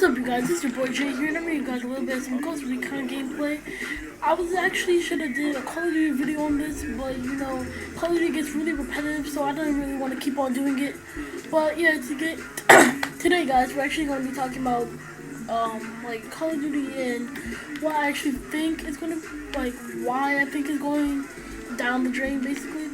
up, you guys? This is your boy Jay here, and I'm bringing you guys a little bit of some Ghost Recon gameplay. I was actually should have did a Call of Duty video on this, but you know, Call of Duty gets really repetitive, so I didn't really want to keep on doing it. But yeah, today, guys, we're actually going to be talking about like Call of Duty and what I actually think is going to, like, why I think is going down the drain, basically.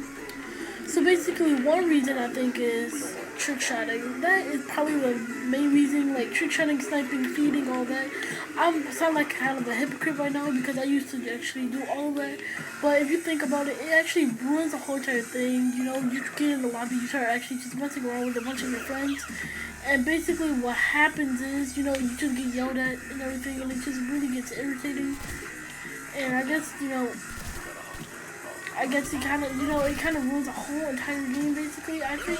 So basically, one reason I think is trick shotting. That is probably the main reason, like trick shotting, sniping, feeding, all that. I sound like kind of a hypocrite right now because I used to actually do all of that. But if you think about it, it actually ruins the whole entire thing. You know, you get in the lobby, you start actually just messing around with a bunch of your friends. And basically what happens is, you know, you just get yelled at and everything, and it just really gets irritating. And I guess, it kind of, it kind of ruins the whole entire game, basically, I think.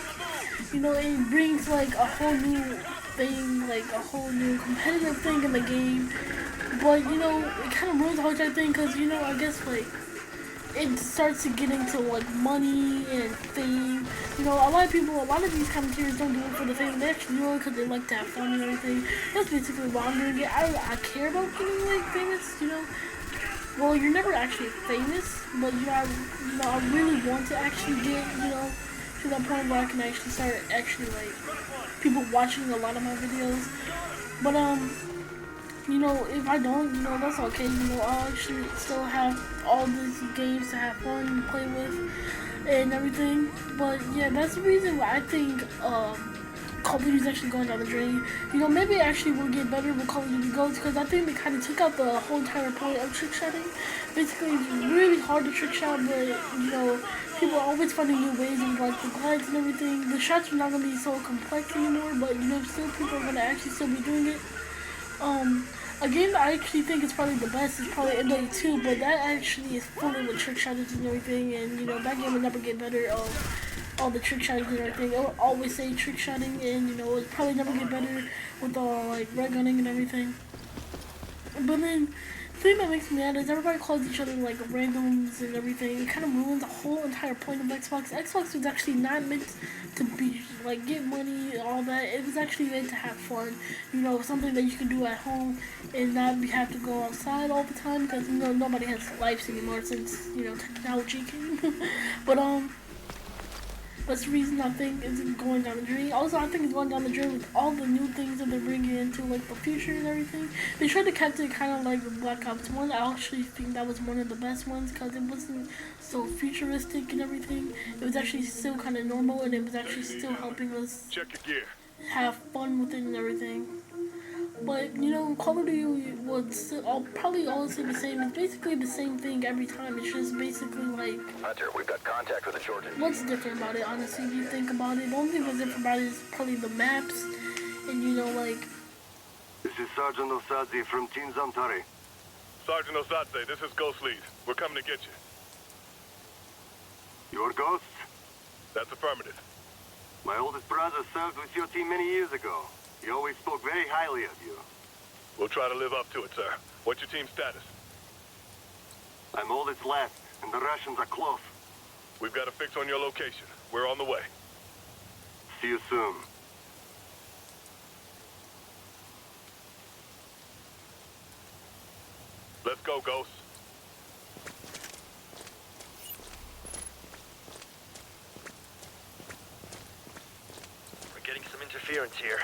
You know, it brings, like, a whole new thing, like, a whole new competitive thing in the game. But, you know, it kind of ruins the whole entire thing because, you know, I guess, like, it starts to get into, like, money and fame. You know, a lot of these commentators don't do it for the fame. They actually do it because they like to have fun and everything. That's basically why I'm doing it. I care about getting, like, famous, you know. Well, you're never actually famous, but I really want to actually get, to that point where I can actually start like people watching a lot of my videos. But if I don't, that's okay. I'll actually still have all these games to have fun and play with and everything. But yeah, that's the reason why I think Call of Duty is actually going down the drain. Maybe it actually will get better with Call of Duty Ghosts, because I think they kind of took out the whole entire point of trick shotting. Basically, it's really hard to trick shot, but, people are always finding new ways of, like, the glides and everything. The shots are not going to be so complex anymore, but, still people are going to actually still be doing it. A game that I actually think is probably the best is probably MW2, but that actually is full of trick shotters and everything, and, that game will never get better. All the trick shots and everything. It will always say trick shotting, and it'll probably never get better with all like red gunning and everything. But then the thing that makes me mad is everybody calls each other like randoms and everything. It kind of ruins the whole entire point of Xbox. Xbox was actually not meant to be like get money, all that. It was actually meant to have fun. Something that you can do at home and not have to go outside all the time, because nobody has lives anymore since technology came. But that's the reason I think it's going down the drain. Also, I think it's going down the drain with all the new things that they're bringing into, like, the future and everything. They tried to keep it kind of like the Black Ops 1. I actually think that was one of the best ones because it wasn't so futuristic and everything. It was actually still kind of normal, and it was actually still helping us have fun with it and everything. But, Call of Duty would probably all say the same. It's basically the same thing every time. It's just basically like... Hunter, we've got contact with the Georgian. What's different about it, honestly, if you think about it? The only thing that's different about it is probably the maps. And, like... This is Sergeant Osadze from Team Zamtari. Sergeant Osadze, this is Ghost Lead. We're coming to get you. Your Ghost? That's affirmative. My oldest brother served with your team many years ago. He always spoke very highly of you. We'll try to live up to it, sir. What's your team's status? I'm oldest left, and the Russians are close. We've got a fix on your location. We're on the way. See you soon. Let's go, Ghost. We're getting some interference here.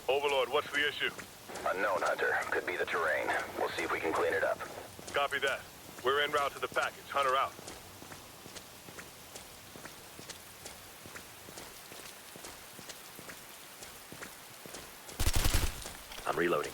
Overlord, what's the issue? Unknown, Hunter. Could be the terrain. We'll see if we can clean it up. Copy that. We're en route to the package. Hunter out. I'm reloading.